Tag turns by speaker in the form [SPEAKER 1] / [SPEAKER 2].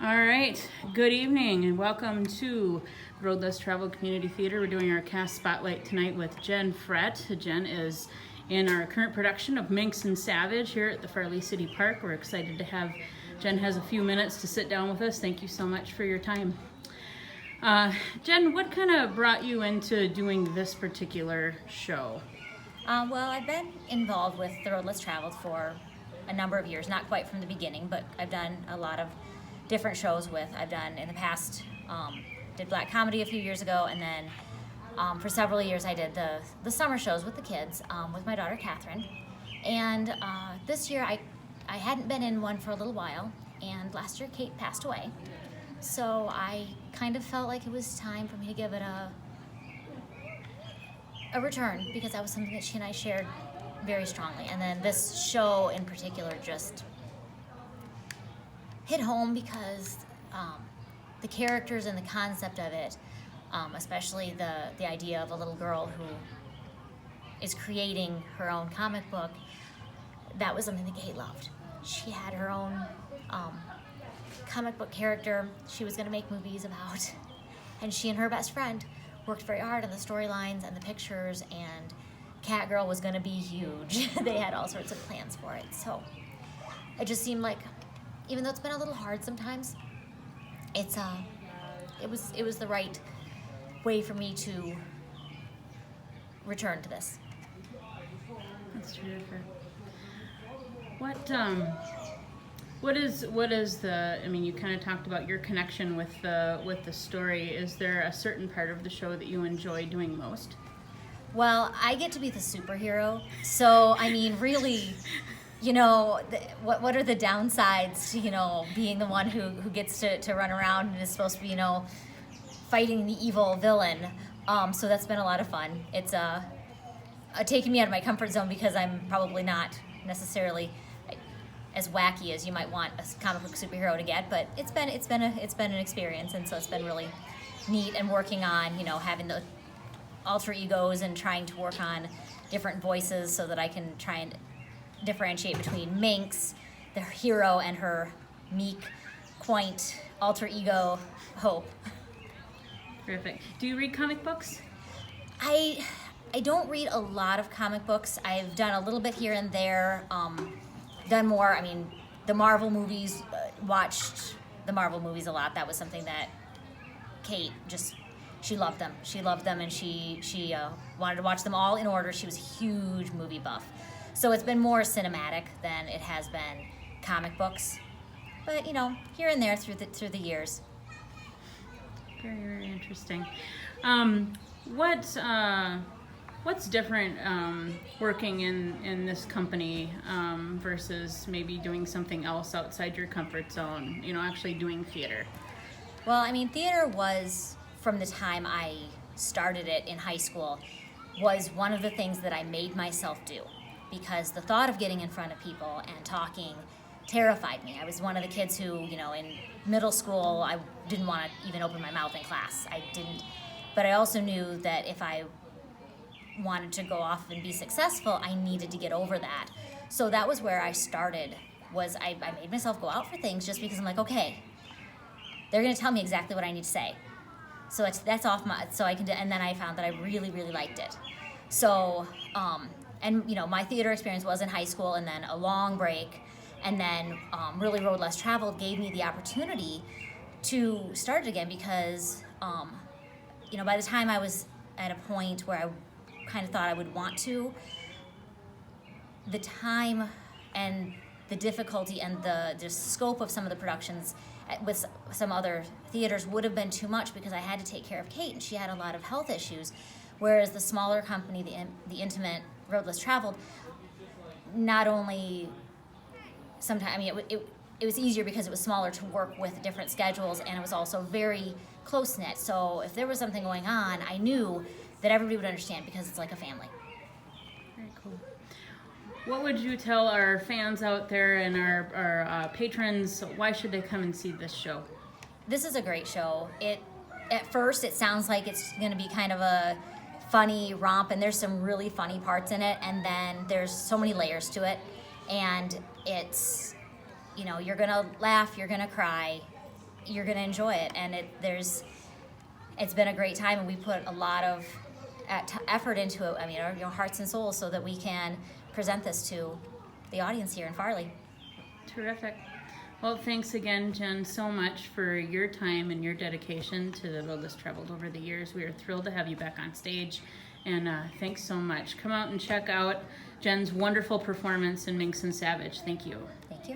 [SPEAKER 1] All right, good evening and welcome to Road Less Traveled Community Theater. We're doing our cast spotlight tonight with Jenn Frett. Jenn is in our current production of Minx and Savage here at the Farley City Park. We're excited to have Jenn has a few minutes to sit down with us. Thank you so much for your time. Jenn, what kind of brought you into doing this particular show?
[SPEAKER 2] Well, I've been involved with the Road Less Traveled for a number of years, not quite from the beginning, but I've done a lot of different shows I've done in the past, did black comedy a few years ago, and then for several years I did the summer shows with the kids, with my daughter Catherine. And this year I hadn't been in one for a little while, and last year Kate passed away. So I kind of felt like it was time for me to give it a return, because that was something that she and I shared very strongly. And then this show in particular just hit home because the characters and the concept of it, especially the idea of a little girl who is creating her own comic book, that was something that Kate loved. She had her own comic book character she was going to make movies about, and she and her best friend worked very hard on the storylines and the pictures, and Catgirl was going to be huge. They had all sorts of plans for it, so it just seemed like, even though it's been a little hard sometimes, it was the right way for me to return to this.
[SPEAKER 1] That's terrific. What is the? I mean, you kind of talked about your connection with the story. Is there a certain part of the show that you enjoy doing most?
[SPEAKER 2] Well, I get to be the superhero, so I mean, really, what are the downsides to, being the one who gets to run around and is supposed to be, fighting the evil villain. So that's been a lot of fun. It's taking me out of my comfort zone, because I'm probably not necessarily as wacky as you might want a comic book superhero to get, but it's been an experience, and so it's been really neat. And working on, having the alter egos and trying to work on different voices so that I can try and differentiate between Minx, the hero, and her meek, quaint alter ego, Hope.
[SPEAKER 1] Terrific. Do you read comic books?
[SPEAKER 2] I don't read a lot of comic books. I've done a little bit here and there. Done more. I mean, the Marvel movies. Watched the Marvel movies a lot. That was something that Kate she loved them. She loved them, and she wanted to watch them all in order. She was a huge movie buff. So it's been more cinematic than it has been comic books. But here and there through the years.
[SPEAKER 1] Very, very interesting. What's different working in this company versus maybe doing something else outside your comfort zone? Actually doing theater.
[SPEAKER 2] Well, I mean, theater was, from the time I started it in high school, was one of the things that I made myself do, because the thought of getting in front of people and talking terrified me. I was one of the kids who, in middle school, I didn't want to even open my mouth in class. I didn't. But I also knew that if I wanted to go off and be successful, I needed to get over that. So that was where I started, was I made myself go out for things just because I'm like, okay, they're going to tell me exactly what I need to say. So that's off so I can do, and then I found that I really, really liked it. So, and my theater experience was in high school, and then a long break, and then really Road Less Traveled gave me the opportunity to start it again, because by the time I was at a point where I kind of thought I would want to, the time and the difficulty and the scope of some of the productions with some other theaters would have been too much, because I had to take care of Kate, and she had a lot of health issues. Whereas the smaller company, the intimate Road Less Traveled, not only sometimes, I mean, it was easier because it was smaller to work with different schedules, and it was also very close-knit. So if there was something going on, I knew that everybody would understand, because it's like a family.
[SPEAKER 1] Very cool. What would you tell our fans out there and our patrons? Why should they come and see this show?
[SPEAKER 2] This is a great show. At first, it sounds like it's going to be kind of a funny romp, and there's some really funny parts in it, and then there's so many layers to it, and it's, you're going to laugh, you're going to cry, you're going to enjoy it. And it's been a great time, and we put a lot of effort into it. I mean, our hearts and souls, so that we can present this to the audience here in Farley.
[SPEAKER 1] Terrific. Well, thanks again, Jen, so much for your time and your dedication to the Road Less Traveled over the years. We are thrilled to have you back on stage, and thanks so much. Come out and check out Jen's wonderful performance in Minx and Savage. Thank you.
[SPEAKER 2] Thank you.